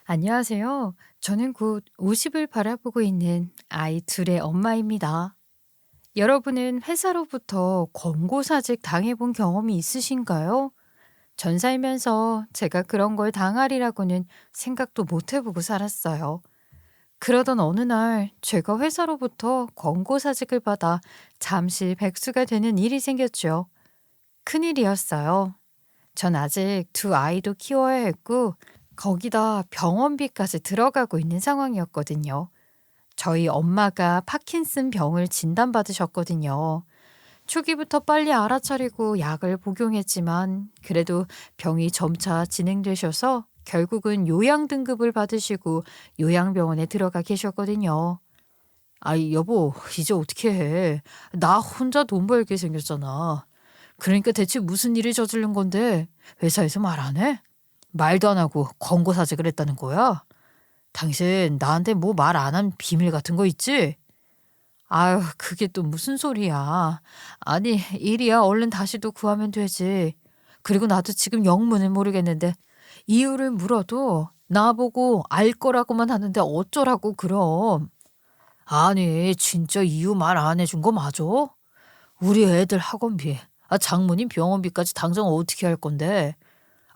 안녕하세요. 저는 곧 50을 바라보고 있는 아이 둘의 엄마입니다. 여러분은 회사로부터 권고사직 당해본 경험이 있으신가요? 전 살면서 제가 그런 걸 당하리라고는 생각도 못 해보고 살았어요. 그러던 어느 날 제가 회사로부터 권고사직을 받아 잠시 백수가 되는 일이 생겼죠. 큰일이었어요. 전 아직 두 아이도 키워야 했고, 거기다 병원비까지 들어가고 있는 상황이었거든요. 저희 엄마가 파킨슨 병을 진단받으셨거든요. 초기부터 빨리 알아차리고 약을 복용했지만, 그래도 병이 점차 진행되셔서 결국은 요양 등급을 받으시고 요양병원에 들어가 계셨거든요. 아이, 여보, 이제 어떻게 해? 나 혼자 돈 벌게 생겼잖아. 그러니까 대체 무슨 일을 저지른 건데 회사에서 말 안 해? 말도 안 하고 권고사직을 했다는 거야? 당신 나한테 뭐 말 안 한 비밀 같은 거 있지? 아유, 그게 또 무슨 소리야. 아니, 일이야 얼른 다시 또 구하면 되지. 그리고 나도 지금 영문을 모르겠는데 이유를 물어도 나보고 알 거라고만 하는데 어쩌라고 그럼. 아니, 진짜 이유 말 안 해준 거 맞아? 우리 애들 학원비, 장모님 병원비까지 당장 어떻게 할 건데?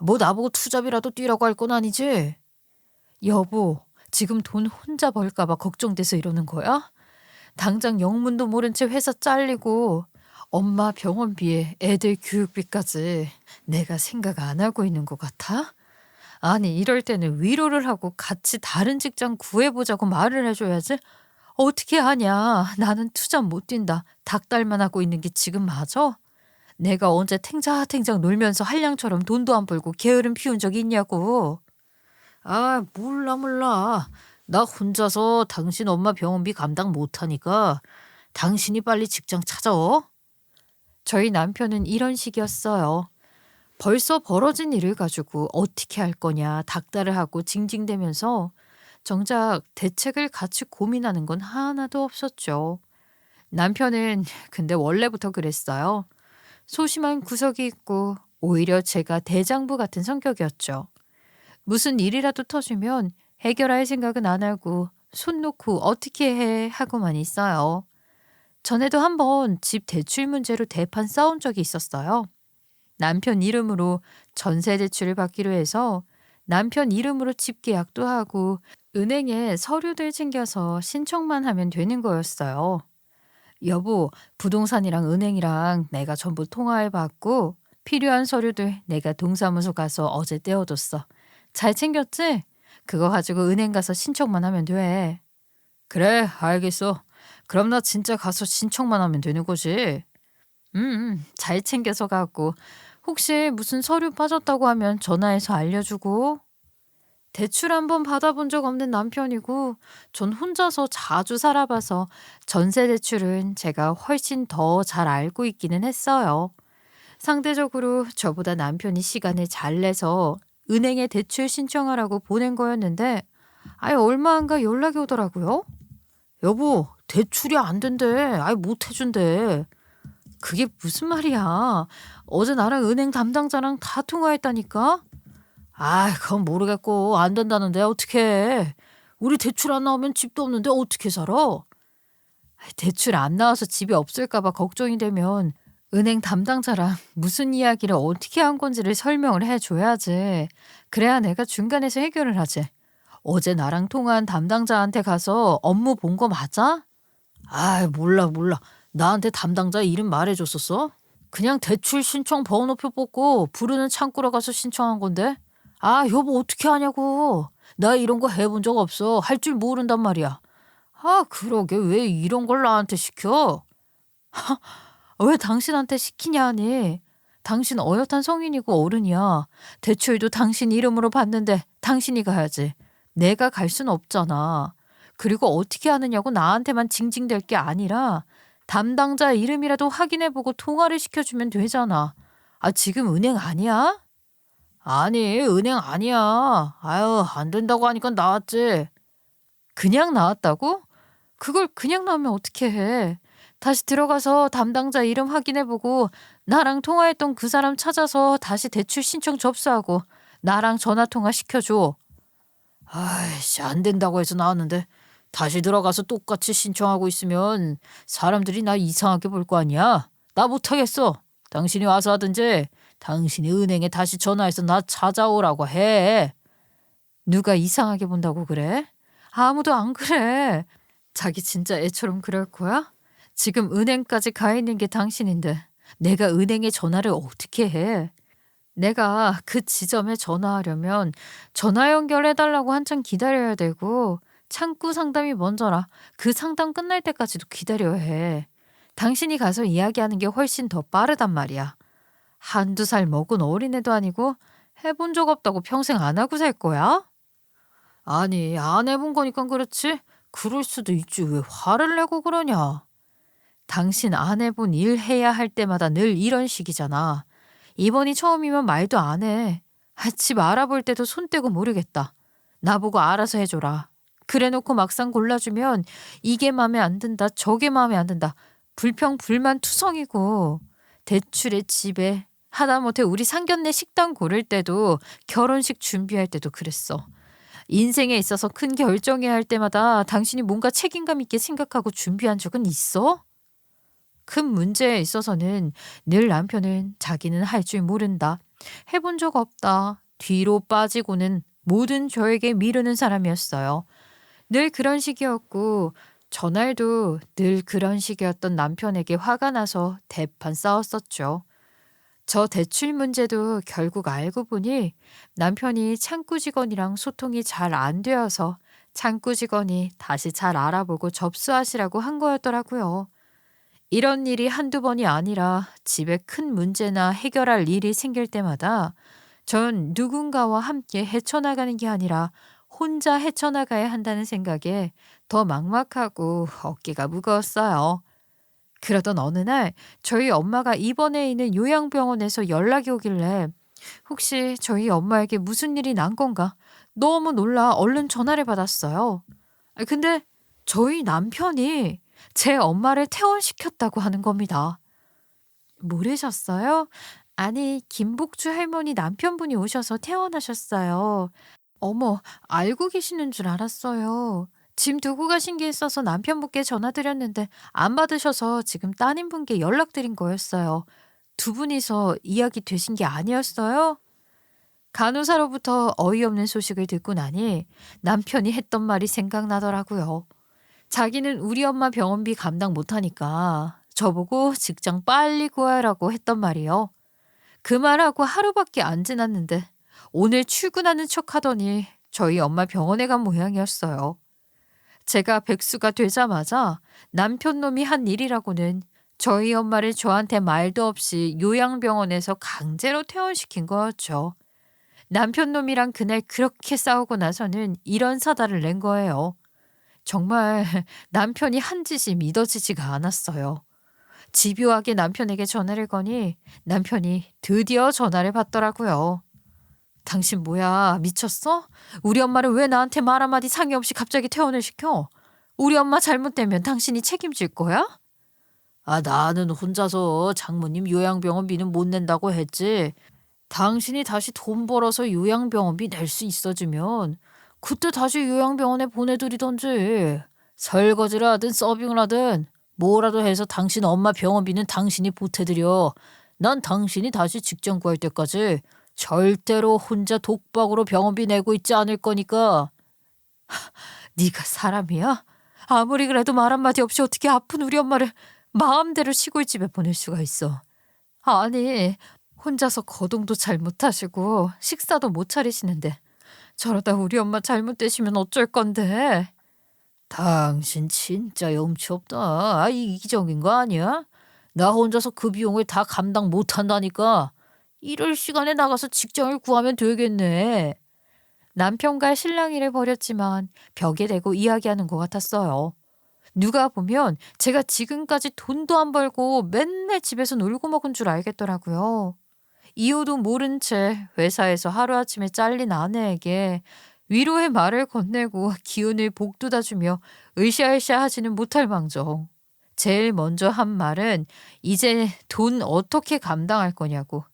뭐 나보고 투잡이라도 뛰라고 할 건 아니지? 여보, 지금 돈 혼자 벌까 봐 걱정돼서 이러는 거야? 당장 영문도 모른 채 회사 잘리고 엄마 병원비에 애들 교육비까지 내가 생각 안 하고 있는 것 같아? 아니, 이럴 때는 위로를 하고 같이 다른 직장 구해보자고 말을 해줘야지. 어떻게 하냐? 나는 투잡 못 뛴다. 닭달만 하고 있는 게 지금 맞아? 내가 언제 탱자탱자 놀면서 한량처럼 돈도 안 벌고 게으름 피운 적이 있냐고. 아, 몰라, 몰라. 나 혼자서 당신 엄마 병원비 감당 못하니까 당신이 빨리 직장 찾아. 저희 남편은 이런 식이었어요. 벌써 벌어진 일을 가지고 어떻게 할 거냐 닥달을 하고 징징대면서 정작 대책을 같이 고민하는 건 하나도 없었죠. 남편은 근데 원래부터 그랬어요. 소심한 구석이 있고 오히려 제가 대장부 같은 성격이었죠. 무슨 일이라도 터지면 해결할 생각은 안 하고 손 놓고 어떻게 해 하고만 있어요. 전에도 한번 집 대출 문제로 대판 싸운 적이 있었어요. 남편 이름으로 전세 대출을 받기로 해서 남편 이름으로 집 계약도 하고 은행에 서류들 챙겨서 신청만 하면 되는 거였어요. 여보, 부동산이랑 은행이랑 내가 전부 통화해 봤고 필요한 서류들 내가 동사무소 가서 어제 떼어뒀어. 잘 챙겼지? 그거 가지고 은행 가서 신청만 하면 돼. 그래, 알겠어. 그럼 나 진짜 가서 신청만 하면 되는 거지. 잘 챙겨서 가고 혹시 무슨 서류 빠졌다고 하면 전화해서 알려주고. 대출 한번 받아본 적 없는 남편이고 전 혼자서 자주 살아봐서 전세 대출은 제가 훨씬 더 잘 알고 있기는 했어요. 상대적으로 저보다 남편이 시간을 잘 내서 은행에 대출 신청하라고 보낸 거였는데 아예 얼마 안가 연락이 오더라고요. 여보, 대출이 안 된대. 아예 못 해준대. 그게 무슨 말이야. 어제 나랑 은행 담당자랑 다 통화했다니까. 아, 그건 모르겠고 안 된다는데 어떡해. 우리 대출 안 나오면 집도 없는데 어떻게 살아? 대출 안 나와서 집이 없을까 봐 걱정이 되면 은행 담당자랑 무슨 이야기를 어떻게 한 건지를 설명을 해줘야지. 그래야 내가 중간에서 해결을 하지. 어제 나랑 통화한 담당자한테 가서 업무 본 거 맞아? 아, 몰라, 몰라. 나한테 담당자 이름 말해줬었어? 그냥 대출 신청 번호표 뽑고 부르는 창구로 가서 신청한 건데. 아, 여보, 어떻게 하냐고. 나 이런 거 해본 적 없어. 할 줄 모른단 말이야. 아, 그러게 왜 이런 걸 나한테 시켜? 왜 당신한테 시키냐니. 당신 어엿한 성인이고 어른이야. 대출도 당신 이름으로 받는데 당신이 가야지. 내가 갈 순 없잖아. 그리고 어떻게 하느냐고 나한테만 징징댈 게 아니라 담당자 이름이라도 확인해보고 통화를 시켜주면 되잖아. 아, 지금 은행 아니야? 아니, 은행 아니야. 아유, 안 된다고 하니까 나왔지. 그냥 나왔다고? 그걸 그냥 나오면 어떻게 해? 다시 들어가서 담당자 이름 확인해보고 나랑 통화했던 그 사람 찾아서 다시 대출 신청 접수하고 나랑 전화 통화 시켜줘. 아이씨, 안 된다고 해서 나왔는데 다시 들어가서 똑같이 신청하고 있으면 사람들이 나 이상하게 볼 거 아니야? 나 못하겠어. 당신이 와서 하든지 당신이 은행에 다시 전화해서 나 찾아오라고 해. 누가 이상하게 본다고 그래? 아무도 안 그래. 자기 진짜 애처럼 그럴 거야? 지금 은행까지 가 있는 게 당신인데 내가 은행에 전화를 어떻게 해? 내가 그 지점에 전화하려면 전화 연결해달라고 한참 기다려야 되고 창구 상담이 먼저라 그 상담 끝날 때까지도 기다려야 해. 당신이 가서 이야기하는 게 훨씬 더 빠르단 말이야. 한두 살 먹은 어린애도 아니고 해본 적 없다고 평생 안 하고 살 거야? 아니, 안 해본 거니까 그렇지. 그럴 수도 있지. 왜 화를 내고 그러냐? 당신 안 해본 일 해야 할 때마다 늘 이런 식이잖아. 이번이 처음이면 말도 안 해. 집 알아볼 때도 손 떼고 모르겠다. 나보고 알아서 해줘라. 그래놓고 막상 골라주면 이게 마음에 안 든다, 저게 마음에 안 든다. 불평, 불만 투성이고. 대출에 집에 하다못해 우리 상견례 식당 고를 때도 결혼식 준비할 때도 그랬어. 인생에 있어서 큰 결정해야 할 때마다 당신이 뭔가 책임감 있게 생각하고 준비한 적은 있어? 큰 문제에 있어서는 늘 남편은 자기는 할 줄 모른다. 해본 적 없다. 뒤로 빠지고는 모든 저에게 미루는 사람이었어요. 늘 그런 식이었고 전날도 늘 그런 식이었던 남편에게 화가 나서 대판 싸웠었죠. 저 대출 문제도 결국 알고 보니 남편이 창구 직원이랑 소통이 잘 안 되어서 창구 직원이 다시 잘 알아보고 접수하시라고 한 거였더라고요. 이런 일이 한두 번이 아니라 집에 큰 문제나 해결할 일이 생길 때마다 전 누군가와 함께 헤쳐나가는 게 아니라 혼자 헤쳐나가야 한다는 생각에 더 막막하고 어깨가 무거웠어요. 그러던 어느 날 저희 엄마가 입원해 있는 요양병원에서 연락이 오길래 혹시 저희 엄마에게 무슨 일이 난 건가? 너무 놀라 얼른 전화를 받았어요. 근데 저희 남편이 제 엄마를 퇴원시켰다고 하는 겁니다. 모르셨어요? 아니, 김복주 할머니 남편분이 오셔서 퇴원하셨어요. 어머, 알고 계시는 줄 알았어요. 짐 두고 가신 게 있어서 남편분께 전화드렸는데 안 받으셔서 지금 따님분께 연락드린 거였어요. 두 분이서 이야기 되신 게 아니었어요? 간호사로부터 어이없는 소식을 듣고 나니 남편이 했던 말이 생각나더라고요. 자기는 우리 엄마 병원비 감당 못하니까 저보고 직장 빨리 구하라고 했던 말이요. 그 말하고 하루밖에 안 지났는데 오늘 출근하는 척 하더니 저희 엄마 병원에 간 모양이었어요. 제가 백수가 되자마자 남편 놈이 한 일이라고는 저희 엄마를 저한테 말도 없이 요양병원에서 강제로 퇴원시킨 거였죠. 남편 놈이랑 그날 그렇게 싸우고 나서는 이런 사달을 낸 거예요. 정말 남편이 한 짓이 믿어지지가 않았어요. 집요하게 남편에게 전화를 거니 남편이 드디어 전화를 받더라고요. 당신 뭐야, 미쳤어? 우리 엄마를 왜 나한테 말 한마디 상의 없이 갑자기 퇴원을 시켜? 우리 엄마 잘못되면 당신이 책임질 거야? 아, 나는 혼자서 장모님 요양병원비는 못 낸다고 했지. 당신이 다시 돈 벌어서 요양병원비 낼 수 있어지면 그때 다시 요양병원에 보내드리던지 설거지를 하든 서빙을 하든 뭐라도 해서 당신 엄마 병원비는 당신이 보태드려. 난 당신이 다시 직장 구할 때까지 절대로 혼자 독박으로 병원비 내고 있지 않을 거니까. 네가 사람이야? 아무리 그래도 말 한마디 없이 어떻게 아픈 우리 엄마를 마음대로 시골집에 보낼 수가 있어. 아니, 혼자서 거동도 잘 못하시고 식사도 못 차리시는데 저러다 우리 엄마 잘못되시면 어쩔 건데. 당신 진짜 염치 없다. 아, 이기적인 거 아니야? 나 혼자서 그 비용을 다 감당 못한다니까. 이럴 시간에 나가서 직장을 구하면 되겠네. 남편과 신랑이를 벌였지만 벽에 대고 이야기하는 것 같았어요. 누가 보면 제가 지금까지 돈도 안 벌고 맨날 집에서 놀고 먹은 줄 알겠더라고요. 이유도 모른 채 회사에서 하루아침에 잘린 아내에게 위로의 말을 건네고 기운을 복돋아주며 으쌰으쌰 하지는 못할 망정. 제일 먼저 한 말은 이제 돈 어떻게 감당할 거냐고.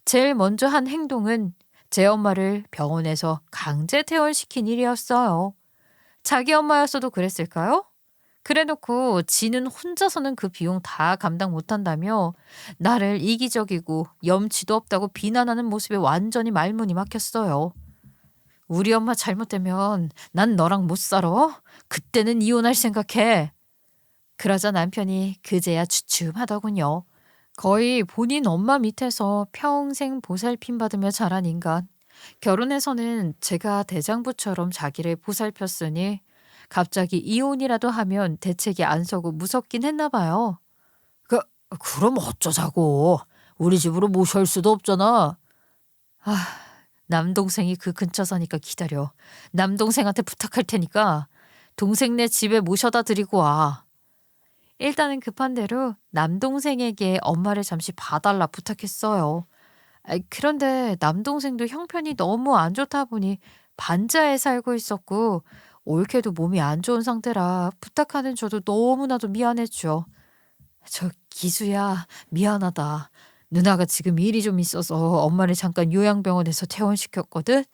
제일 먼저 한 행동은 제 엄마를 병원에서 강제 퇴원시킨 일이었어요. 자기 엄마였어도 그랬을까요? 그래놓고 지는 혼자서는 그 비용 다 감당 못한다며 나를 이기적이고 염치도 없다고 비난하는 모습에 완전히 말문이 막혔어요. 우리 엄마 잘못되면 난 너랑 못 살아. 그때는 이혼할 생각해. 그러자 남편이 그제야 주춤하더군요. 거의 본인 엄마 밑에서 평생 보살핌 받으며 자란 인간. 결혼해서는 제가 대장부처럼 자기를 보살폈으니 갑자기 이혼이라도 하면 대책이 안 서고 무섭긴 했나 봐요. 그, 그럼 어쩌자고. 우리 집으로 모셔올 수도 없잖아. 아, 남동생이 그 근처 사니까 기다려. 남동생한테 부탁할 테니까 동생네 집에 모셔다 드리고 와. 일단은 급한 대로 남동생에게 엄마를 잠시 봐달라 부탁했어요. 그런데 남동생도 형편이 너무 안 좋다 보니 반자에 살고 있었고 올케도 몸이 안 좋은 상태라 부탁하는 저도 너무나도 미안했죠. 저 기수야, 미안하다. 누나가 지금 일이 좀 있어서 엄마를 잠깐 요양병원에서 퇴원시켰거든.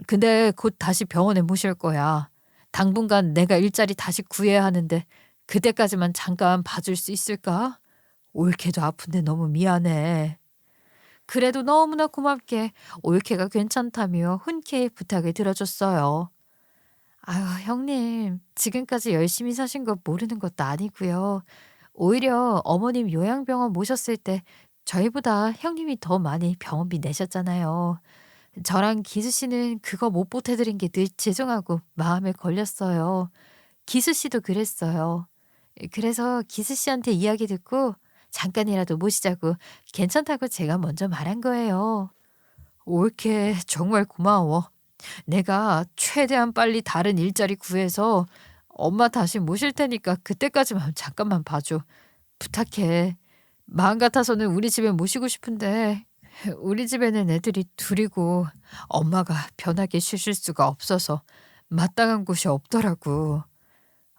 근데 곧 다시 병원에 모실 거야. 당분간 내가 일자리 다시 구해야 하는데 그때까지만 잠깐 봐줄 수 있을까? 올케도 아픈데 너무 미안해. 그래도 너무나 고맙게 올케가 괜찮다며 흔쾌히 부탁을 들어줬어요. 아유, 형님, 지금까지 열심히 사신 거 모르는 것도 아니고요. 오히려 어머님 요양병원 모셨을 때 저희보다 형님이 더 많이 병원비 내셨잖아요. 저랑 기수 씨는 그거 못 보태드린 게 늘 죄송하고 마음에 걸렸어요. 기수 씨도 그랬어요. 그래서 기수 씨한테 이야기 듣고 잠깐이라도 모시자고 괜찮다고 제가 먼저 말한 거예요. 올케 정말 고마워. 내가 최대한 빨리 다른 일자리 구해서 엄마 다시 모실 테니까 그때까지만 잠깐만 봐줘. 부탁해. 마음 같아서는 우리 집에 모시고 싶은데 우리 집에는 애들이 둘이고 엄마가 편하게 쉬실 수가 없어서 마땅한 곳이 없더라고.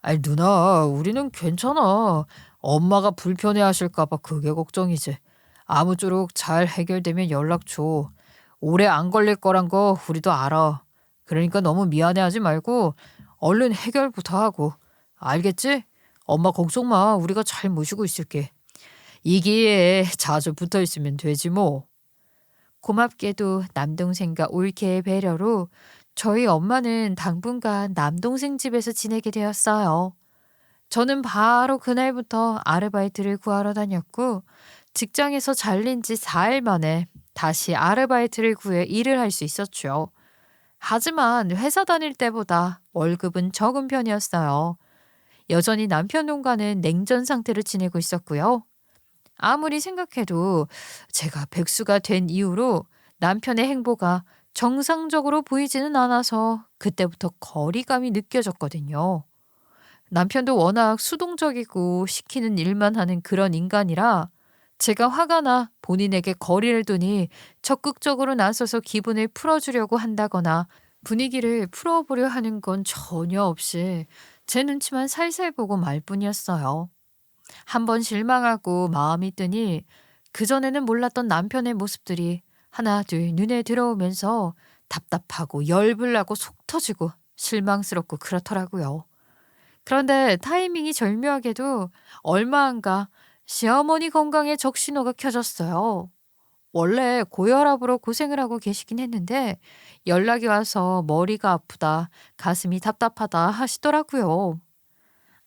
아니, 누나, 우리는 괜찮아. 엄마가 불편해하실까봐 그게 걱정이지. 아무쪼록 잘 해결되면 연락 줘. 오래 안 걸릴 거란 거 우리도 알아. 그러니까 너무 미안해하지 말고 얼른 해결부터 하고. 알겠지? 엄마 걱정 마. 우리가 잘 모시고 있을게. 이 기회에 자주 붙어 있으면 되지 뭐. 고맙게도 남동생과 올케의 배려로 저희 엄마는 당분간 남동생 집에서 지내게 되었어요. 저는 바로 그날부터 아르바이트를 구하러 다녔고 직장에서 잘린 지 4일 만에 다시 아르바이트를 구해 일을 할 수 있었죠. 하지만 회사 다닐 때보다 월급은 적은 편이었어요. 여전히 남편 농가는 냉전 상태로 지내고 있었고요. 아무리 생각해도 제가 백수가 된 이후로 남편의 행보가 정상적으로 보이지는 않아서 그때부터 거리감이 느껴졌거든요. 남편도 워낙 수동적이고 시키는 일만 하는 그런 인간이라 제가 화가 나 본인에게 거리를 두니 적극적으로 나서서 기분을 풀어주려고 한다거나 분위기를 풀어보려 하는 건 전혀 없이 제 눈치만 살살 보고 말 뿐이었어요. 한번 실망하고 마음이 뜨니 그전에는 몰랐던 남편의 모습들이 하나 둘 눈에 들어오면서 답답하고 열불나고 속 터지고 실망스럽고 그렇더라고요. 그런데 타이밍이 절묘하게도 얼마 안가 시어머니 건강에 적신호가 켜졌어요. 원래 고혈압으로 고생을 하고 계시긴 했는데 연락이 와서 머리가 아프다, 가슴이 답답하다 하시더라고요.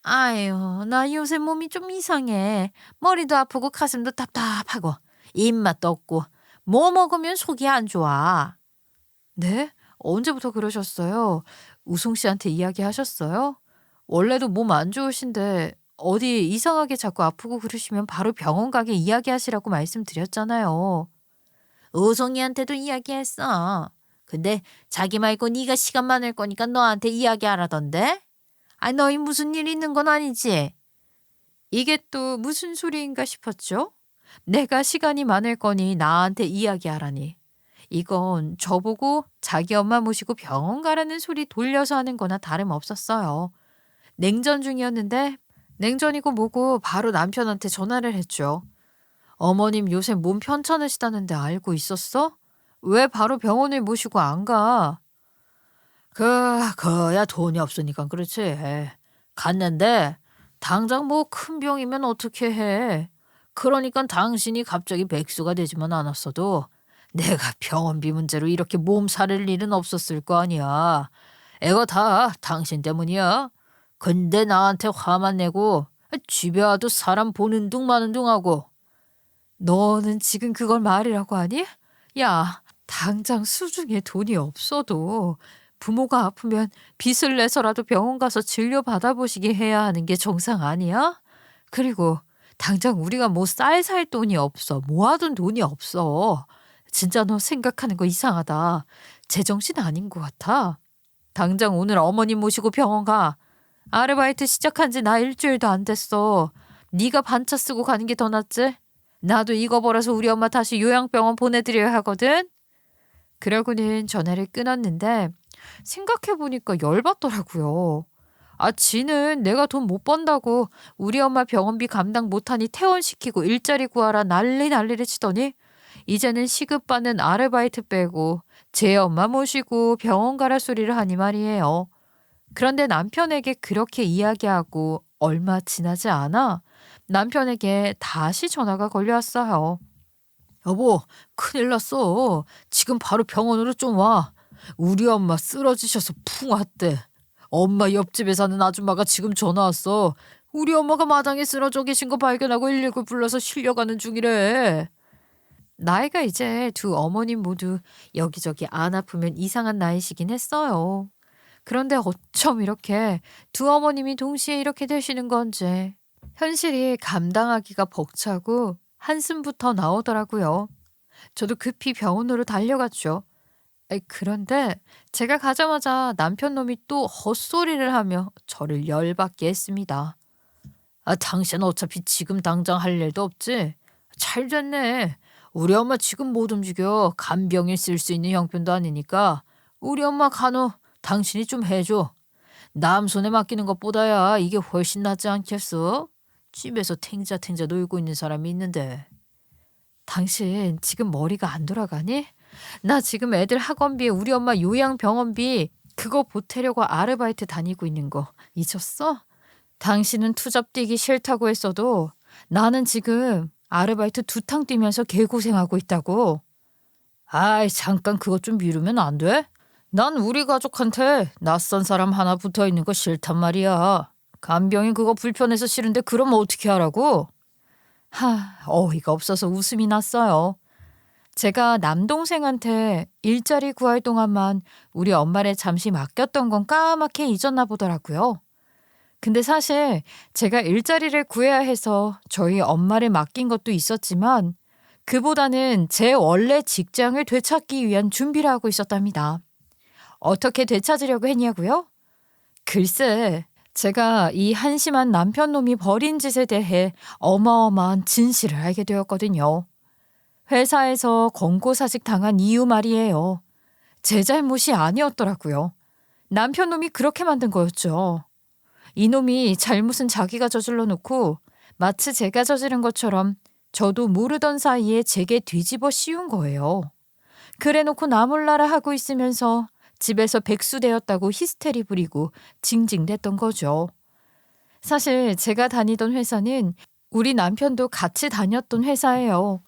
아유, 나 요새 몸이 좀 이상해. 머리도 아프고 가슴도 답답하고 입맛도 없고 뭐 먹으면 속이 안 좋아. 네? 언제부터 그러셨어요? 우송 씨한테 이야기하셨어요? 원래도 몸 안 좋으신데 어디 이상하게 자꾸 아프고 그러시면 바로 병원 가게 이야기하시라고 말씀드렸잖아요. 우송이한테도 이야기했어. 근데 자기 말고 네가 시간 많을 거니까 너한테 이야기하라던데? 아, 너희 무슨 일 있는 건 아니지? 이게 또 무슨 소리인가 싶었죠? 내가 시간이 많을 거니 나한테 이야기하라니. 이건 저보고 자기 엄마 모시고 병원 가라는 소리 돌려서 하는 거나 다름없었어요. 냉전 중이었는데 냉전이고 뭐고 바로 남편한테 전화를 했죠. 어머님 요새 몸 편찮으시다는데 알고 있었어? 왜 바로 병원을 모시고 안 가? 그야 돈이 없으니까 그렇지. 갔는데 당장 뭐 큰 병이면 어떻게 해. 그러니까 당신이 갑자기 백수가 되지만 않았어도 내가 병원비 문제로 이렇게 몸살릴 일은 없었을 거 아니야. 이거 다 당신 때문이야. 근데 나한테 화만 내고 집에 와도 사람 보는 둥 마는 둥 하고. 너는 지금 그걸 말이라고 하니? 야, 당장 수중에 돈이 없어도 부모가 아프면 빚을 내서라도 병원 가서 진료 받아보시게 해야 하는 게 정상 아니야? 그리고 당장 우리가 뭐 쌀 살 돈이 없어. 모아둔 돈이 없어. 진짜 너 생각하는 거 이상하다. 제정신 아닌 것 같아. 당장 오늘 어머님 모시고 병원 가. 아르바이트 시작한 지 나 일주일도 안 됐어. 네가 반차 쓰고 가는 게 더 낫지? 나도 이거 벌어서 우리 엄마 다시 요양병원 보내드려야 하거든. 그러고는 전화를 끊었는데 생각해보니까 열받더라고요. 아, 지는 내가 돈 못 번다고 우리 엄마 병원비 감당 못하니 퇴원시키고 일자리 구하라 난리를 치더니 이제는 시급받는 아르바이트 빼고 제 엄마 모시고 병원 가라 소리를 하니 말이에요. 그런데 남편에게 그렇게 이야기하고 얼마 지나지 않아 남편에게 다시 전화가 걸려왔어요. 여보, 큰일 났어. 지금 바로 병원으로 좀 와. 우리 엄마 쓰러지셔서 풍 왔대. 엄마 옆집에 사는 아줌마가 지금 전화 왔어. 우리 엄마가 마당에 쓰러져 계신 거 발견하고 119 불러서 실려가는 중이래. 나이가 이제 두 어머님 모두 여기저기 안 아프면 이상한 나이시긴 했어요. 그런데 어쩜 이렇게 두 어머님이 동시에 이렇게 되시는 건지 현실이 감당하기가 벅차고 한숨부터 나오더라고요. 저도 급히 병원으로 달려갔죠. 그런데 제가 가자마자 남편 놈이 또 헛소리를 하며 저를 열받게 했습니다. 아, 당신 어차피 지금 당장 할 일도 없지? 잘 됐네. 우리 엄마 지금 못 움직여. 간병인 쓸 수 있는 형편도 아니니까 우리 엄마 간호 당신이 좀 해줘. 남 손에 맡기는 것보다야 이게 훨씬 낫지 않겠어? 집에서 탱자탱자 놀고 있는 사람이 있는데. 당신 지금 머리가 안 돌아가니? 나 지금 애들 학원비, 우리 엄마 요양병원비 그거 보태려고 아르바이트 다니고 있는 거 잊었어? 당신은 투잡 뛰기 싫다고 했어도 나는 지금 아르바이트 두탕 뛰면서 개고생하고 있다고. 아이, 잠깐 그것 좀 미루면 안 돼? 난 우리 가족한테 낯선 사람 하나 붙어 있는 거 싫단 말이야. 간병인 그거 불편해서 싫은데 그럼 어떻게 하라고? 어이가 없어서 웃음이 났어요. 제가 남동생한테 일자리 구할 동안만 우리 엄마를 잠시 맡겼던 건 까맣게 잊었나 보더라고요. 근데 사실 제가 일자리를 구해야 해서 저희 엄마를 맡긴 것도 있었지만 그보다는 제 원래 직장을 되찾기 위한 준비를 하고 있었답니다. 어떻게 되찾으려고 했냐고요? 글쎄, 제가 이 한심한 남편 놈이 벌인 짓에 대해 어마어마한 진실을 알게 되었거든요. 회사에서 권고사직 당한 이유 말이에요. 제 잘못이 아니었더라고요. 남편 놈이 그렇게 만든 거였죠. 이놈이 잘못은 자기가 저질러 놓고 마치 제가 저지른 것처럼 저도 모르던 사이에 제게 뒤집어 씌운 거예요. 그래 놓고 나 몰라라 하고 있으면서 집에서 백수 되었다고 히스테리 부리고 징징댔던 거죠. 사실 제가 다니던 회사는 우리 남편도 같이 다녔던 회사예요.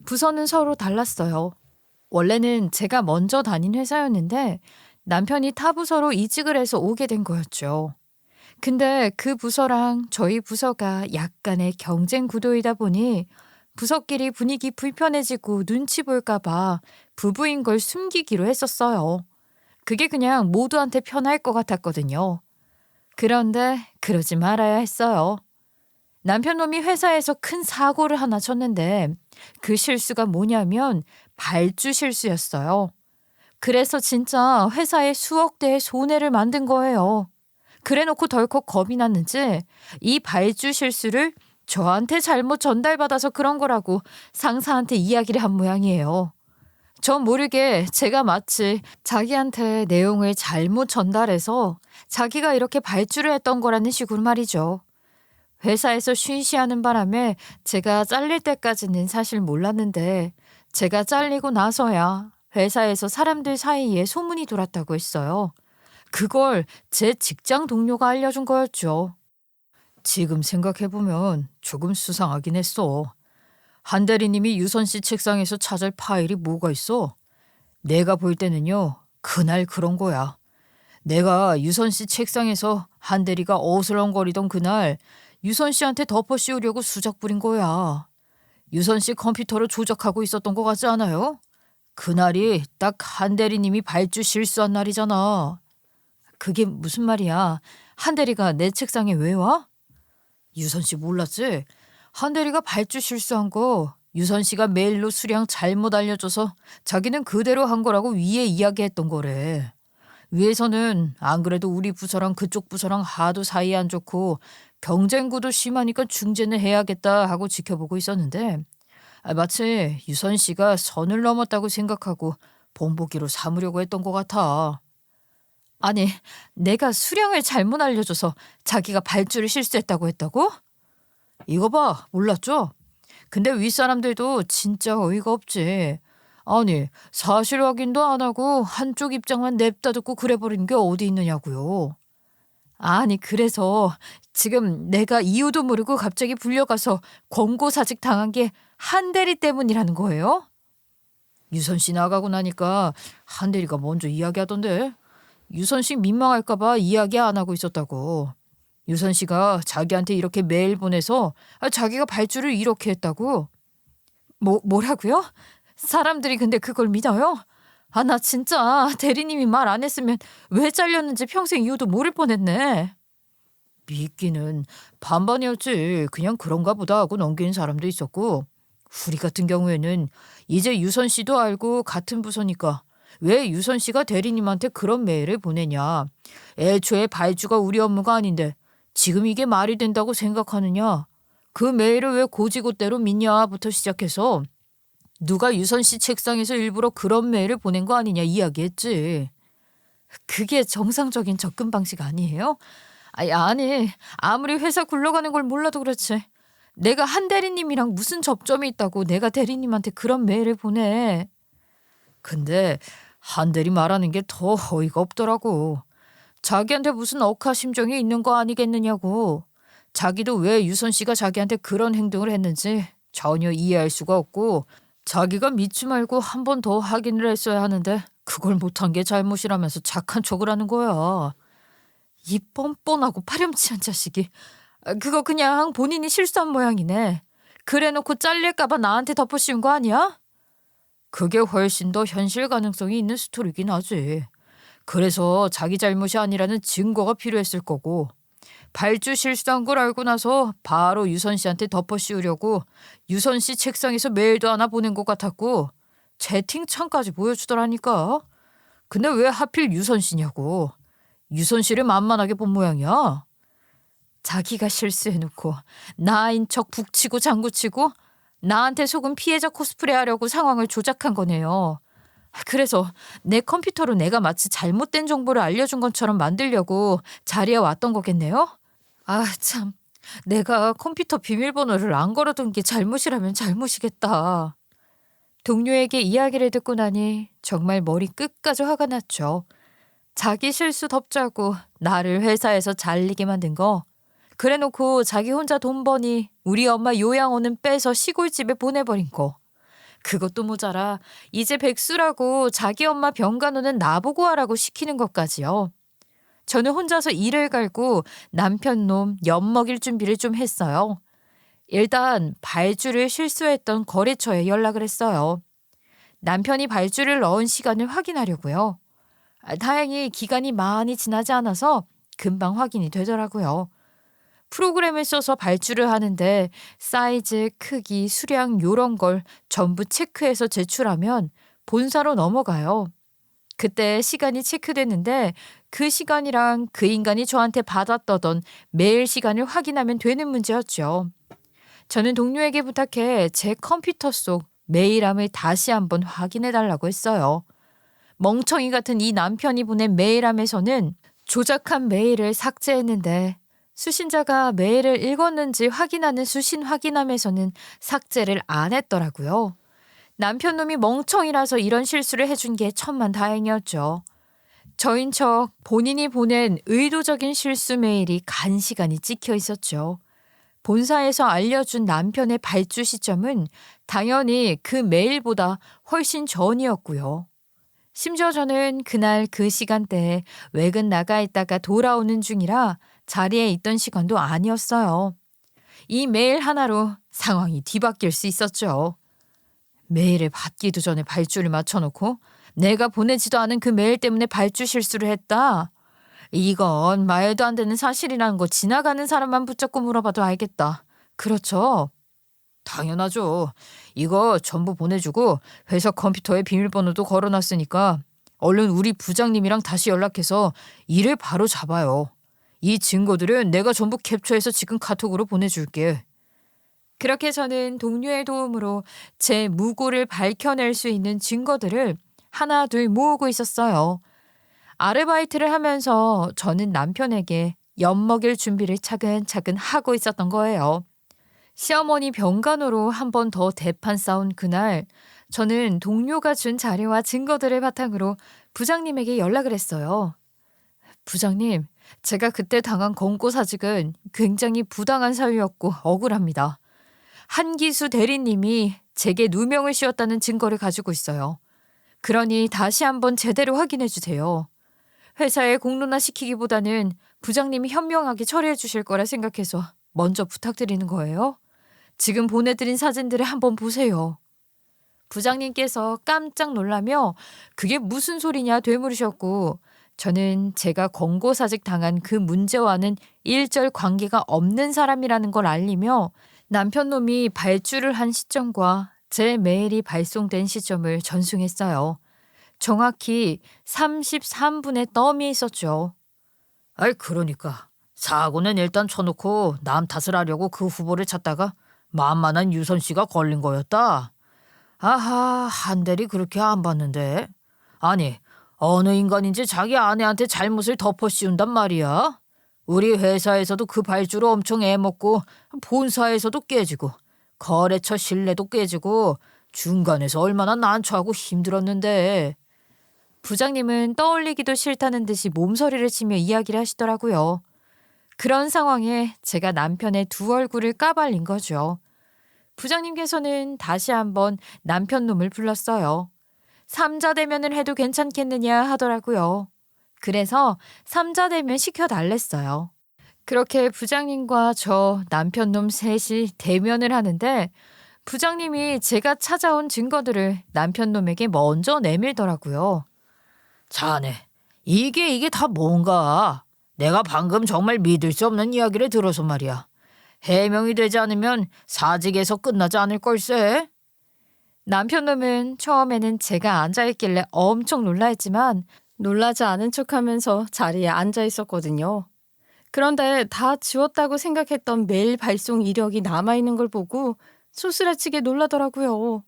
부서는 서로 달랐어요. 원래는 제가 먼저 다닌 회사였는데 남편이 타 부서로 이직을 해서 오게 된 거였죠. 근데 그 부서랑 저희 부서가 약간의 경쟁 구도이다 보니 부서끼리 분위기 불편해지고 눈치 볼까 봐 부부인 걸 숨기기로 했었어요. 그게 그냥 모두한테 편할 것 같았거든요. 그런데 그러지 말아야 했어요. 남편 놈이 회사에서 큰 사고를 하나 쳤는데 그 실수가 뭐냐면 발주 실수였어요. 그래서 진짜 회사에 수억 대의 손해를 만든 거예요. 그래놓고 덜컥 겁이 났는지 이 발주 실수를 저한테 잘못 전달받아서 그런 거라고 상사한테 이야기를 한 모양이에요. 전 모르게 제가 마치 자기한테 내용을 잘못 전달해서 자기가 이렇게 발주를 했던 거라는 식으로 말이죠. 회사에서 쉬쉬하는 바람에 제가 잘릴 때까지는 사실 몰랐는데 제가 잘리고 나서야 회사에서 사람들 사이에 소문이 돌았다고 했어요. 그걸 제 직장 동료가 알려준 거였죠. 지금 생각해보면 조금 수상하긴 했어. 한 대리님이 유선 씨 책상에서 찾을 파일이 뭐가 있어? 내가 볼 때는요, 그날 그런 거야. 내가 유선 씨 책상에서 한 대리가 어슬렁거리던 그날 유선 씨한테 덮어 씌우려고 수작 부린 거야. 유선 씨 컴퓨터로 조작하고 있었던 것 같지 않아요? 그날이 딱 한 대리님이 발주 실수한 날이잖아. 그게 무슨 말이야? 한 대리가 내 책상에 왜 와? 유선 씨 몰랐지? 한 대리가 발주 실수한 거 유선 씨가 메일로 수량 잘못 알려줘서 자기는 그대로 한 거라고 위에 이야기했던 거래. 위에서는 안 그래도 우리 부서랑 그쪽 부서랑 하도 사이 안 좋고 경쟁구도 심하니까 중재는 해야겠다 하고 지켜보고 있었는데 마치 유선 씨가 선을 넘었다고 생각하고 본보기로 삼으려고 했던 것 같아. 아니, 내가 수량을 잘못 알려줘서 자기가 발주를 실수했다고 했다고? 이거 봐, 몰랐죠? 근데 윗사람들도 진짜 어이가 없지. 아니, 사실 확인도 안 하고 한쪽 입장만 냅다 듣고 그래버리는 게 어디 있느냐고요. 아니, 그래서 지금 내가 이유도 모르고 갑자기 불려가서 권고사직 당한 게 한 대리 때문이라는 거예요? 유선 씨 나가고 나니까 한 대리가 먼저 이야기하던데. 유선 씨 민망할까봐 이야기 안 하고 있었다고. 유선 씨가 자기한테 이렇게 메일 보내서 자기가 발주를 이렇게 했다고. 뭐라고요? 사람들이 근데 그걸 믿어요? 아, 나 진짜 대리님이 말 안 했으면 왜 잘렸는지 평생 이유도 모를 뻔했네. 믿기는 반반이었지. 그냥 그런가 보다 하고 넘기는 사람도 있었고 우리 같은 경우에는 이제 유선 씨도 알고 같은 부서니까 왜 유선 씨가 대리님한테 그런 메일을 보내냐. 애초에 발주가 우리 업무가 아닌데 지금 이게 말이 된다고 생각하느냐. 그 메일을 왜 고지고대로 믿냐부터 시작해서 누가 유선 씨 책상에서 일부러 그런 메일을 보낸 거 아니냐 이야기했지. 그게 정상적인 접근 방식 아니에요? 아니, 아무리 회사 굴러가는 걸 몰라도 그렇지. 내가 한 대리님이랑 무슨 접점이 있다고 내가 대리님한테 그런 메일을 보내. 근데 한 대리 말하는 게 더 어이가 없더라고. 자기한테 무슨 억하심정이 있는 거 아니겠느냐고. 자기도 왜 유선 씨가 자기한테 그런 행동을 했는지 전혀 이해할 수가 없고 자기가 믿지 말고 한 번 더 확인을 했어야 하는데 그걸 못한 게 잘못이라면서 착한 척을 하는 거야. 이 뻔뻔하고 파렴치한 자식이. 그거 그냥 본인이 실수한 모양이네. 그래놓고 잘릴까봐 나한테 덮어씌운 거 아니야? 그게 훨씬 더 현실 가능성이 있는 스토리긴 하지. 그래서 자기 잘못이 아니라는 증거가 필요했을 거고 발주 실수한 걸 알고 나서 바로 유선 씨한테 덮어씌우려고 유선 씨 책상에서 메일도 하나 보낸 것 같았고 채팅창까지 보여주더라니까. 근데 왜 하필 유선 씨냐고. 유선 씨를 만만하게 본 모양이야. 자기가 실수해놓고 나인 척 북치고 장구치고 나한테 속은 피해자 코스프레 하려고 상황을 조작한 거네요. 그래서 내 컴퓨터로 내가 마치 잘못된 정보를 알려준 것처럼 만들려고 자리에 왔던 거겠네요? 아, 참. 내가 컴퓨터 비밀번호를 안 걸어둔 게 잘못이라면 잘못이겠다. 동료에게 이야기를 듣고 나니 정말 머리 끝까지 화가 났죠. 자기 실수 덮자고 나를 회사에서 잘리게 만든 거. 그래놓고 자기 혼자 돈 버니 우리 엄마 요양원은 빼서 시골집에 보내버린 거. 그것도 모자라 이제 백수라고 자기 엄마 병간호는 나보고 하라고 시키는 것까지요. 저는 혼자서 일을 갈고 남편 놈 엿먹일 준비를 좀 했어요. 일단 발주를 실수했던 거래처에 연락을 했어요. 남편이 발주를 넣은 시간을 확인하려고요. 다행히 기간이 많이 지나지 않아서 금방 확인이 되더라고요. 프로그램을 써서 발주를 하는데 사이즈, 크기, 수량 요런 걸 전부 체크해서 제출하면 본사로 넘어가요. 그때 시간이 체크됐는데 그 시간이랑 그 인간이 저한테 받았던 메일 시간을 확인하면 되는 문제였죠. 저는 동료에게 부탁해 제 컴퓨터 속 메일함을 다시 한번 확인해달라고 했어요. 멍청이 같은 이 남편이 보낸 메일함에서는 조작한 메일을 삭제했는데 수신자가 메일을 읽었는지 확인하는 수신 확인함에서는 삭제를 안 했더라고요. 남편놈이 멍청이라서 이런 실수를 해준 게 천만다행이었죠. 저인 척 본인이 보낸 의도적인 실수 메일이 간시간이 찍혀 있었죠. 본사에서 알려준 남편의 발주 시점은 당연히 그 메일보다 훨씬 전이었고요. 심지어 저는 그날 그 시간대에 외근 나가 있다가 돌아오는 중이라 자리에 있던 시간도 아니었어요. 이 메일 하나로 상황이 뒤바뀔 수 있었죠. 메일을 받기도 전에 발주를 맞춰놓고 내가 보내지도 않은 그 메일 때문에 발주 실수를 했다. 이건 말도 안 되는 사실이라는 거 지나가는 사람만 붙잡고 물어봐도 알겠다. 그렇죠? 당연하죠. 이거 전부 보내주고 회사 컴퓨터에 비밀번호도 걸어놨으니까 얼른 우리 부장님이랑 다시 연락해서 일을 바로 잡아요. 이 증거들은 내가 전부 캡처해서 지금 카톡으로 보내줄게. 그렇게 저는 동료의 도움으로 제 무고를 밝혀낼 수 있는 증거들을 하나 둘 모으고 있었어요. 아르바이트를 하면서 저는 남편에게 엿먹일 준비를 차근차근 하고 있었던 거예요. 시어머니 병간호로 한 번 더 대판 싸운 그날, 저는 동료가 준 자료와 증거들을 바탕으로 부장님에게 연락을 했어요. 부장님, 제가 그때 당한 권고사직은 굉장히 부당한 사유였고 억울합니다. 한기수 대리님이 제게 누명을 씌웠다는 증거를 가지고 있어요. 그러니 다시 한번 제대로 확인해 주세요. 회사에 공론화 시키기보다는 부장님이 현명하게 처리해 주실 거라 생각해서 먼저 부탁드리는 거예요. 지금 보내드린 사진들을 한번 보세요. 부장님께서 깜짝 놀라며 그게 무슨 소리냐 되물으셨고, 저는 제가 권고사직 당한 그 문제와는 일절 관계가 없는 사람이라는 걸 알리며 남편놈이 발주를 한 시점과 제 메일이 발송된 시점을 전송했어요. 정확히 33분의 덤이 있었죠. 아이 그러니까 사고는 일단 쳐놓고 남 탓을 하려고 그 후보를 찾다가 만만한 유선 씨가 걸린 거였다. 아하, 한 대리 그렇게 안 봤는데. 아니, 어느 인간인지 자기 아내한테 잘못을 덮어 씌운단 말이야. 우리 회사에서도 그 발주로 엄청 애먹고 본사에서도 깨지고 거래처 신뢰도 깨지고 중간에서 얼마나 난처하고 힘들었는데. 부장님은 떠올리기도 싫다는 듯이 몸서리를 치며 이야기를 하시더라고요. 그런 상황에 제가 남편의 두 얼굴을 까발린 거죠. 부장님께서는 다시 한번 남편 놈을 불렀어요. 삼자 대면을 해도 괜찮겠느냐 하더라고요. 그래서 삼자 대면 시켜달랬어요. 그렇게 부장님과 저 남편 놈 셋이 대면을 하는데 부장님이 제가 찾아온 증거들을 남편 놈에게 먼저 내밀더라고요. 자네, 이게 다 뭔가? 내가 방금 정말 믿을 수 없는 이야기를 들어서 말이야. 해명이 되지 않으면 사직에서 끝나지 않을 걸세. 남편놈은 처음에는 제가 앉아있길래 엄청 놀라했지만 놀라지 않은 척하면서 자리에 앉아 있었거든요. 그런데 다 지웠다고 생각했던 메일 발송 이력이 남아있는 걸 보고 소스라치게 놀라더라고요.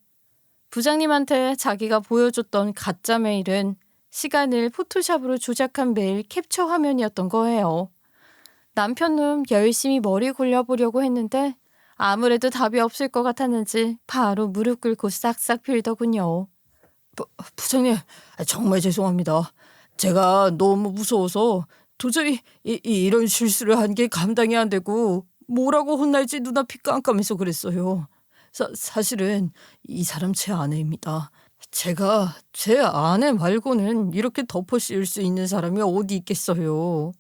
부장님한테 자기가 보여줬던 가짜 메일은 시간을 포토샵으로 조작한 메일 캡처 화면이었던 거예요. 남편은 열심히 머리 굴려보려고 했는데 아무래도 답이 없을 것 같았는지 바로 무릎 꿇고 싹싹 빌더군요. 부장님, 정말 죄송합니다. 제가 너무 무서워서 도저히 이런 실수를 한 게 감당이 안 되고 뭐라고 혼날지 눈앞이 깜깜해서 그랬어요. 사실은 이 사람 제 아내입니다. 제가 제 아내 말고는 이렇게 덮어 씌울 수 있는 사람이 어디 있겠어요.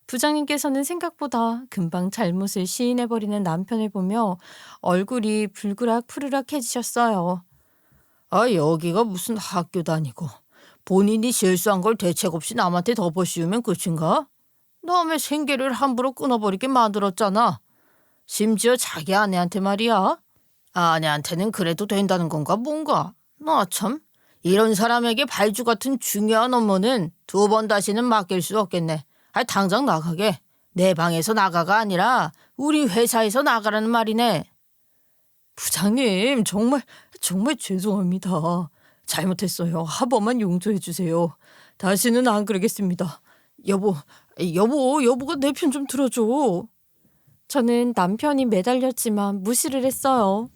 부장님께서는 생각보다 금방 잘못을 시인해버리는 남편을 보며 얼굴이 불그락 푸르락해지셨어요. 아, 여기가 무슨 학교도 아니고 본인이 실수한 걸 대책 없이 남한테 덮어 씌우면 끝인가? 남의 생계를 함부로 끊어버리게 만들었잖아. 심지어 자기 아내한테 말이야. 아내한테는 그래도 된다는 건가 뭔가. 나 참, 이런 사람에게 발주 같은 중요한 업무는 두 번 다시는 맡길 수 없겠네. 당장 나가게. 내 방에서 나가가 아니라 우리 회사에서 나가라는 말이네. 부장님, 정말 죄송합니다. 잘못했어요. 한 번만 용서해 주세요. 다시는 안 그러겠습니다. 여보가 내 편 좀 들어줘. 저는 남편이 매달렸지만 무시를 했어요.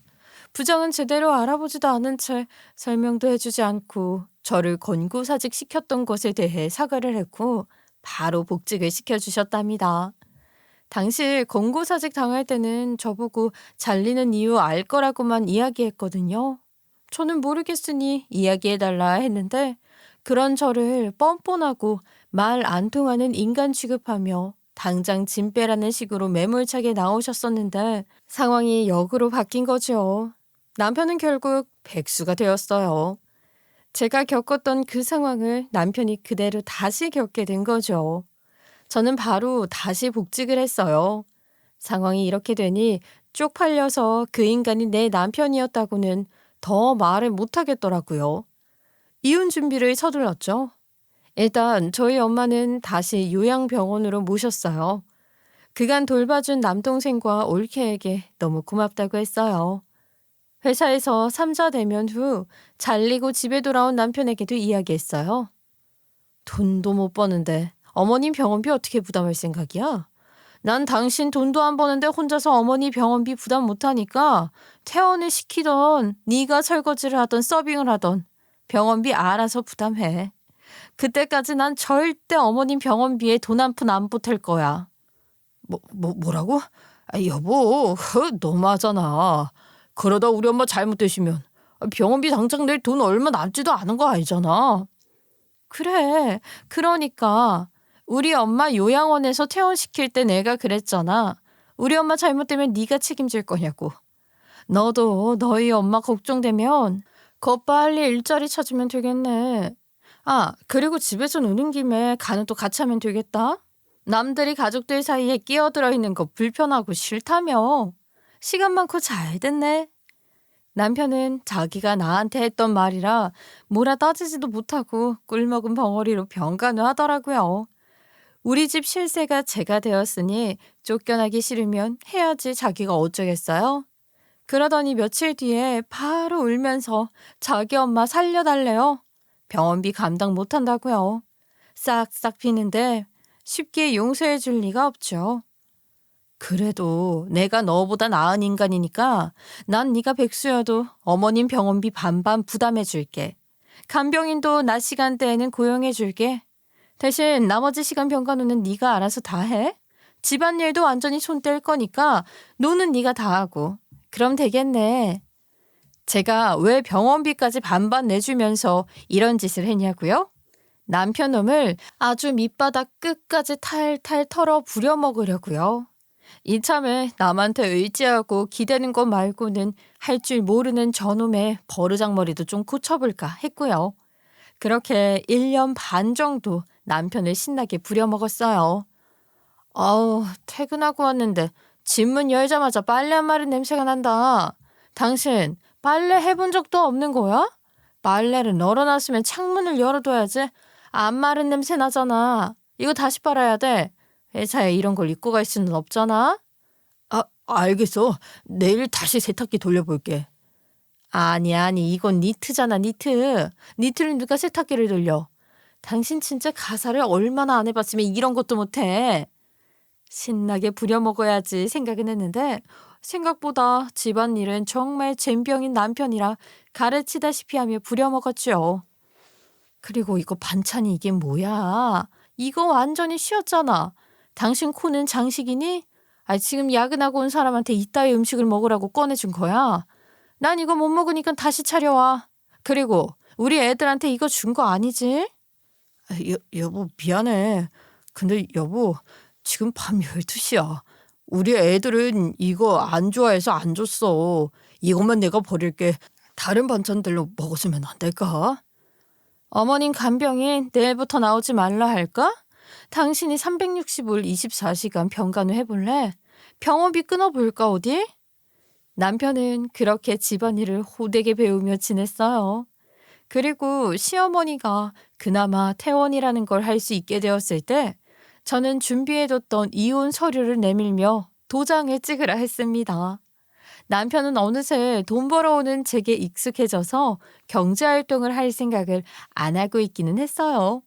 부장은 제대로 알아보지도 않은 채 설명도 해주지 않고 저를 권고사직 시켰던 것에 대해 사과를 했고 바로 복직을 시켜주셨답니다. 당시 권고사직 당할 때는 저보고 잘리는 이유 알 거라고만 이야기했거든요. 저는 모르겠으니 이야기해달라 했는데 그런 저를 뻔뻔하고 말 안 통하는 인간 취급하며 당장 짐 빼라는 식으로 매몰차게 나오셨었는데 상황이 역으로 바뀐 거죠. 남편은 결국 백수가 되었어요. 제가 겪었던 그 상황을 남편이 그대로 다시 겪게 된 거죠. 저는 바로 다시 복직을 했어요. 상황이 이렇게 되니 쪽팔려서 그 인간이 내 남편이었다고는 더 말을 못하겠더라고요. 이혼 준비를 서둘렀죠. 일단 저희 엄마는 다시 요양병원으로 모셨어요. 그간 돌봐준 남동생과 올케에게 너무 고맙다고 했어요. 회사에서 3자 대면 후 잘리고 집에 돌아온 남편에게도 이야기했어요. 돈도 못 버는데 어머님 병원비 어떻게 부담할 생각이야? 난 당신 돈도 안 버는데 혼자서 어머니 병원비 부담 못하니까 퇴원을 시키던 네가 설거지를 하던 서빙을 하던 병원비 알아서 부담해. 그때까지 난 절대 어머님 병원비에 돈 한 푼 안 보탤 거야. 뭐라고? 여보, 너무하잖아. 그러다 우리 엄마 잘못되시면 병원비 당장 낼 돈 얼마 남지도 않은 거 아니잖아. 그래. 그러니까 우리 엄마 요양원에서 퇴원시킬 때 내가 그랬잖아. 우리 엄마 잘못되면 네가 책임질 거냐고. 너도 너희 엄마 걱정되면 빨리 일자리 찾으면 되겠네. 아, 그리고 집에서 노는 김에 간호도 같이 하면 되겠다. 남들이 가족들 사이에 끼어들어 있는 거 불편하고 싫다며. 시간 많고 잘 됐네. 남편은 자기가 나한테 했던 말이라 뭐라 따지지도 못하고 꿀먹은 벙어리로 병간호 하더라고요. 우리 집 실세가 제가 되었으니 쫓겨나기 싫으면 해야지 자기가 어쩌겠어요. 그러더니 며칠 뒤에 바로 울면서 자기 엄마 살려달래요. 병원비 감당 못한다고요. 싹싹 비는데 쉽게 용서해 줄 리가 없죠. 그래도 내가 너보다 나은 인간이니까 난 네가 백수여도 어머님 병원비 반반 부담해 줄게. 간병인도 낮 시간대에는 고용해 줄게. 대신 나머지 시간 병간호는 네가 알아서 다 해. 집안일도 완전히 손 뗄 거니까 노는 네가 다 하고. 그럼 되겠네. 제가 왜 병원비까지 반반 내주면서 이런 짓을 했냐고요? 남편 놈을 아주 밑바닥 끝까지 탈탈 털어 부려먹으려고요. 이참에 남한테 의지하고 기대는 것 말고는 할 줄 모르는 저놈의 버르장머리도 좀 고쳐볼까 했고요. 그렇게 1년 반 정도 남편을 신나게 부려먹었어요. 아우, 퇴근하고 왔는데 집문 열자마자 빨래 안 마른 냄새가 난다. 당신 빨래 해본 적도 없는 거야? 빨래를 널어놨으면 창문을 열어둬야지. 안 마른 냄새 나잖아. 이거 다시 빨아야 돼. 회사에 이런 걸 입고 갈 수는 없잖아. 알겠어. 내일 다시 세탁기 돌려볼게. 아니 이건 니트잖아 니트. 니트를 누가 세탁기를 돌려. 당신 진짜 가사를 얼마나 안 해봤으면 이런 것도 못해. 신나게 부려먹어야지 생각은 했는데 생각보다 집안일은 정말 젬병인 남편이라 가르치다시피 하며 부려먹었죠. 그리고 이거 반찬이 이게 뭐야. 이거 완전히 쉬었잖아. 당신 코는 장식이니? 지금 야근하고 온 사람한테 이따위 음식을 먹으라고 꺼내준 거야. 난 이거 못 먹으니까 다시 차려와. 그리고 우리 애들한테 이거 준 거 아니지? 여보, 미안해. 근데 여보, 지금 밤 12시야. 우리 애들은 이거 안 좋아해서 안 줬어. 이것만 내가 버릴게. 다른 반찬들로 먹었으면 안 될까? 어머님 간병인 내일부터 나오지 말라 할까? 당신이 365일 24시간 병간호 해볼래? 병원비 끊어볼까 어디? 남편은 그렇게 집안일을 호되게 배우며 지냈어요. 그리고 시어머니가 그나마 퇴원이라는 걸 할 수 있게 되었을 때 저는 준비해뒀던 이혼 서류를 내밀며 도장을 찍으라 했습니다. 남편은 어느새 돈 벌어오는 제게 익숙해져서 경제활동을 할 생각을 안 하고 있기는 했어요.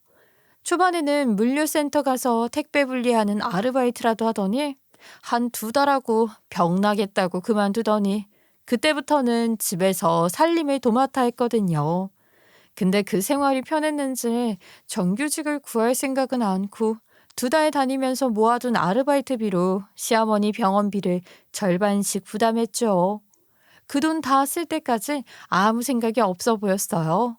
초반에는 물류센터 가서 택배 분리하는 아르바이트라도 하더니 한 2달 하고 병나겠다고 그만두더니 그때부터는 집에서 살림을 도맡아 했거든요. 근데 그 생활이 편했는지 정규직을 구할 생각은 않고 2달 다니면서 모아둔 아르바이트비로 시어머니 병원비를 절반씩 부담했죠. 그 돈 다 쓸 때까지 아무 생각이 없어 보였어요.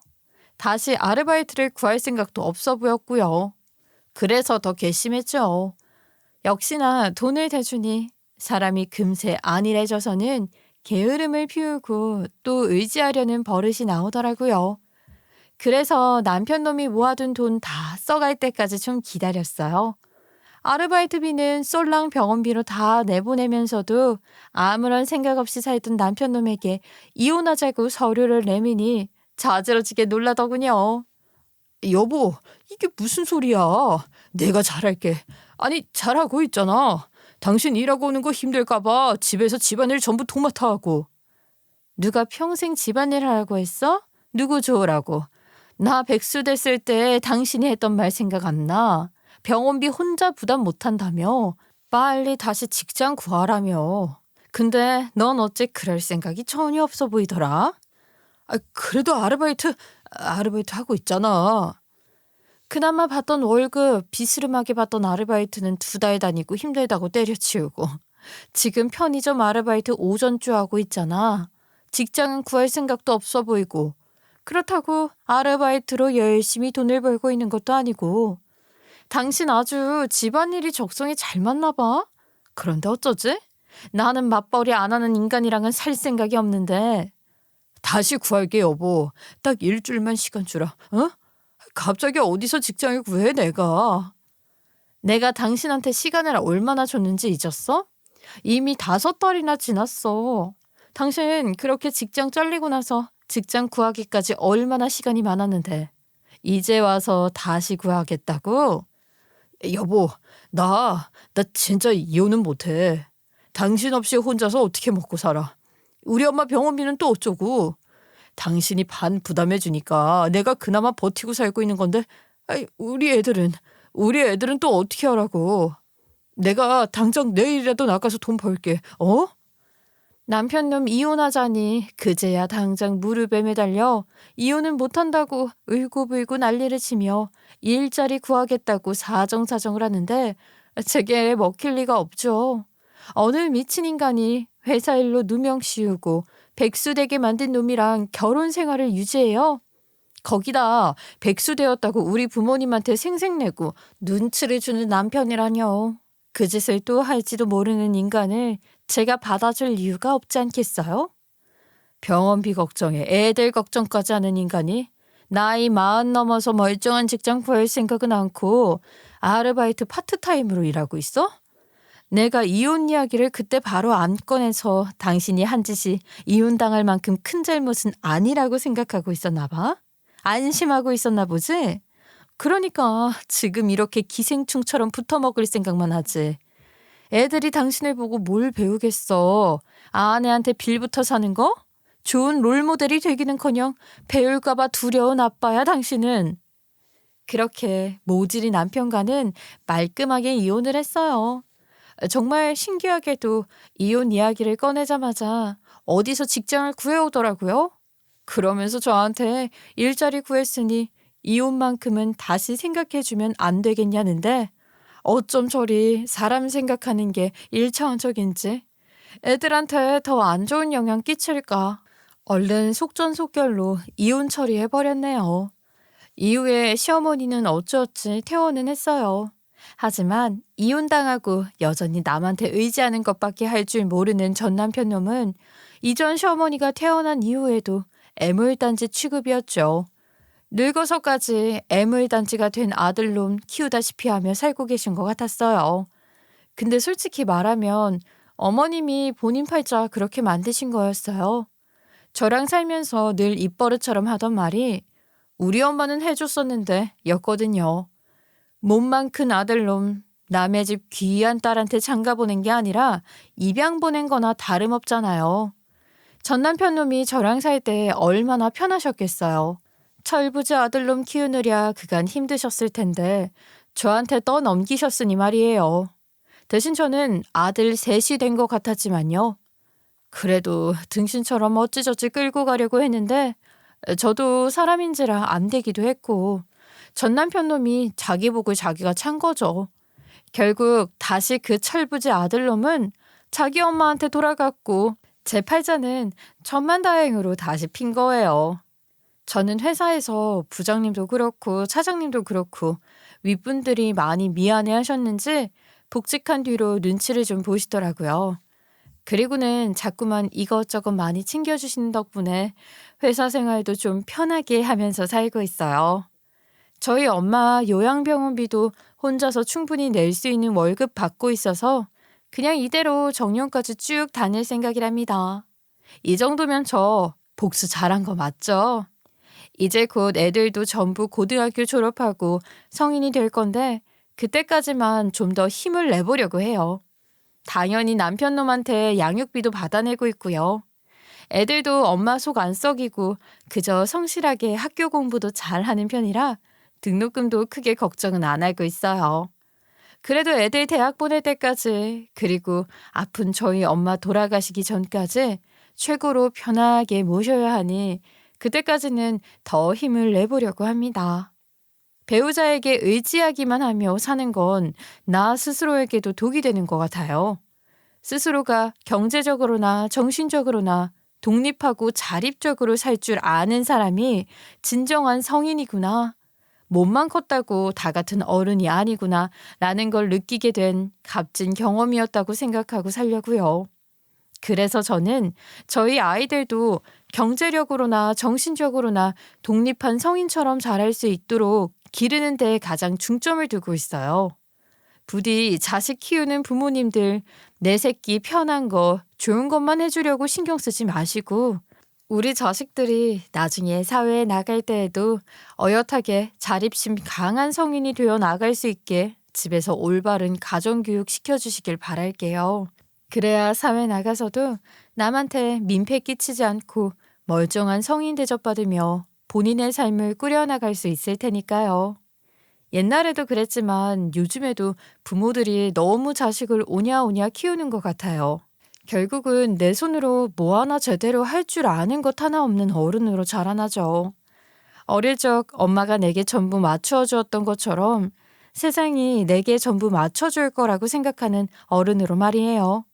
다시 아르바이트를 구할 생각도 없어 보였고요. 그래서 더 괘씸했죠. 역시나 돈을 대주니 사람이 금세 안일해져서는 게으름을 피우고 또 의지하려는 버릇이 나오더라고요. 그래서 남편 놈이 모아둔 돈 다 써갈 때까지 좀 기다렸어요. 아르바이트비는 쏠랑 병원비로 다 내보내면서도 아무런 생각 없이 살던 남편 놈에게 이혼하자고 서류를 내미니 자지러지게 놀라더군요. 여보, 이게 무슨 소리야? 내가 잘할게. 아니, 잘하고 있잖아. 당신 일하고 오는 거 힘들까 봐 집에서 집안일 전부 도맡아 하고. 누가 평생 집안일 하라고 했어? 누구 좋으라고? 나 백수 됐을 때 당신이 했던 말 생각 안 나? 병원비 혼자 부담 못한다며? 빨리 다시 직장 구하라며. 근데 넌 어째 그럴 생각이 전혀 없어 보이더라? 그래도 아르바이트 하고 있잖아. 그나마 받던 월급 비스름하게 받던 아르바이트는 2달 다니고 힘들다고 때려치우고 지금 편의점 아르바이트 오전주 하고 있잖아. 직장은 구할 생각도 없어 보이고 그렇다고 아르바이트로 열심히 돈을 벌고 있는 것도 아니고 당신 아주 집안일이 적성에 잘 맞나 봐. 그런데 어쩌지? 나는 맞벌이 안 하는 인간이랑은 살 생각이 없는데. 다시 구할게, 여보. 딱 일주일만 시간 주라. 어? 갑자기 어디서 직장을 구해, 내가. 내가 당신한테 시간을 얼마나 줬는지 잊었어? 이미 5달이나 지났어. 당신 그렇게 직장 잘리고 나서 직장 구하기까지 얼마나 시간이 많았는데 이제 와서 다시 구하겠다고? 여보, 나 진짜 이혼은 못해. 당신 없이 혼자서 어떻게 먹고 살아. 우리 엄마 병원비는 또 어쩌고. 당신이 반 부담해 주니까 내가 그나마 버티고 살고 있는 건데 우리 애들은 또 어떻게 하라고. 내가 당장 내일이라도 나가서 돈 벌게. 어? 남편놈 이혼하자니 그제야 당장 무릎에 매달려 이혼은 못한다고 울고불고 난리를 치며 일자리 구하겠다고 사정사정을 하는데 제게 먹힐 리가 없죠. 어느 미친 인간이 회사 일로 누명 씌우고 백수 되게 만든 놈이랑 결혼 생활을 유지해요? 거기다 백수 되었다고 우리 부모님한테 생색내고 눈치를 주는 남편이라뇨. 그 짓을 또 할지도 모르는 인간을 제가 받아줄 이유가 없지 않겠어요? 병원비 걱정에 애들 걱정까지 하는 인간이 나이 40 넘어서 멀쩡한 직장 구할 생각은 않고 아르바이트 파트타임으로 일하고 있어? 내가 이혼 이야기를 그때 바로 안 꺼내서 당신이 한 짓이 이혼당할 만큼 큰 잘못은 아니라고 생각하고 있었나 봐? 안심하고 있었나 보지? 그러니까 지금 이렇게 기생충처럼 붙어먹을 생각만 하지. 애들이 당신을 보고 뭘 배우겠어. 아내한테 빌부터 사는 거? 좋은 롤모델이 되기는커녕 배울까봐 두려운 아빠야 당신은. 그렇게 모질이 남편과는 말끔하게 이혼을 했어요. 정말 신기하게도 이혼 이야기를 꺼내자마자 어디서 직장을 구해오더라고요. 그러면서 저한테 일자리 구했으니 이혼만큼은 다시 생각해주면 안 되겠냐는데 어쩜 저리 사람 생각하는 게 1차원적인지 애들한테 더 안 좋은 영향 끼칠까 얼른 속전속결로 이혼 처리해버렸네요. 이후에 시어머니는 어찌어찌 퇴원은 했어요. 하지만 이혼당하고 여전히 남한테 의지하는 것밖에 할 줄 모르는 전 남편 놈은 이전 시어머니가 퇴원한 이후에도 애물단지 취급이었죠. 늙어서까지 애물단지가 된 아들놈 키우다시피 하며 살고 계신 것 같았어요. 근데 솔직히 말하면 어머님이 본인 팔자 그렇게 만드신 거였어요. 저랑 살면서 늘 입버릇처럼 하던 말이 우리 엄마는 해줬었는데 였거든요. 몸만 큰 아들놈 남의 집 귀한 딸한테 장가 보낸 게 아니라 입양 보낸 거나 다름없잖아요. 전 남편 놈이 저랑 살 때 얼마나 편하셨겠어요. 철부지 아들놈 키우느랴 그간 힘드셨을 텐데 저한테 떠넘기셨으니 말이에요. 대신 저는 아들 셋이 된 것 같았지만요. 그래도 등신처럼 어찌저찌 끌고 가려고 했는데 저도 사람인지라 안 되기도 했고 전 남편 놈이 자기 복을 자기가 찬 거죠. 결국 다시 그 철부지 아들놈은 자기 엄마한테 돌아갔고 제 팔자는 천만다행으로 다시 핀 거예요. 저는 회사에서 부장님도 그렇고 차장님도 그렇고 윗분들이 많이 미안해 하셨는지 복직한 뒤로 눈치를 좀 보시더라고요. 그리고는 자꾸만 이것저것 많이 챙겨주시는 덕분에 회사 생활도 좀 편하게 하면서 살고 있어요. 저희 엄마 요양병원비도 혼자서 충분히 낼 수 있는 월급 받고 있어서 그냥 이대로 정년까지 쭉 다닐 생각이랍니다. 이 정도면 저 복수 잘한 거 맞죠? 이제 곧 애들도 전부 고등학교 졸업하고 성인이 될 건데 그때까지만 좀 더 힘을 내보려고 해요. 당연히 남편 놈한테 양육비도 받아내고 있고요. 애들도 엄마 속 안 썩이고 그저 성실하게 학교 공부도 잘하는 편이라 등록금도 크게 걱정은 안 하고 있어요. 그래도 애들 대학 보낼 때까지 그리고 아픈 저희 엄마 돌아가시기 전까지 최고로 편하게 모셔야 하니 그때까지는 더 힘을 내보려고 합니다. 배우자에게 의지하기만 하며 사는 건 나 스스로에게도 독이 되는 것 같아요. 스스로가 경제적으로나 정신적으로나 독립하고 자립적으로 살 줄 아는 사람이 진정한 성인이구나. 몸만 컸다고 다 같은 어른이 아니구나 라는 걸 느끼게 된 값진 경험이었다고 생각하고 살려고요. 그래서 저는 저희 아이들도 경제력으로나 정신적으로나 독립한 성인처럼 자랄 수 있도록 기르는 데 가장 중점을 두고 있어요. 부디 자식 키우는 부모님들 내 새끼 편한 거 좋은 것만 해주려고 신경 쓰지 마시고 우리 자식들이 나중에 사회에 나갈 때에도 어엿하게 자립심 강한 성인이 되어 나갈 수 있게 집에서 올바른 가정교육 시켜주시길 바랄게요. 그래야 사회 나가서도 남한테 민폐 끼치지 않고 멀쩡한 성인 대접받으며 본인의 삶을 꾸려나갈 수 있을 테니까요. 옛날에도 그랬지만 요즘에도 부모들이 너무 자식을 오냐오냐 키우는 것 같아요. 결국은 내 손으로 뭐 하나 제대로 할 줄 아는 것 하나 없는 어른으로 자라나죠. 어릴 적 엄마가 내게 전부 맞추어 주었던 것처럼 세상이 내게 전부 맞춰줄 거라고 생각하는 어른으로 말이에요.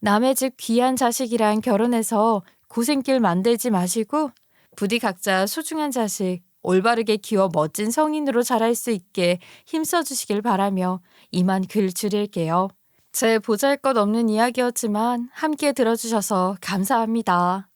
남의 집 귀한 자식이랑 결혼해서 고생길 만들지 마시고 부디 각자 소중한 자식 올바르게 키워 멋진 성인으로 자랄 수 있게 힘써주시길 바라며 이만 글 줄일게요. 제 보잘것없는 이야기였지만 함께 들어주셔서 감사합니다.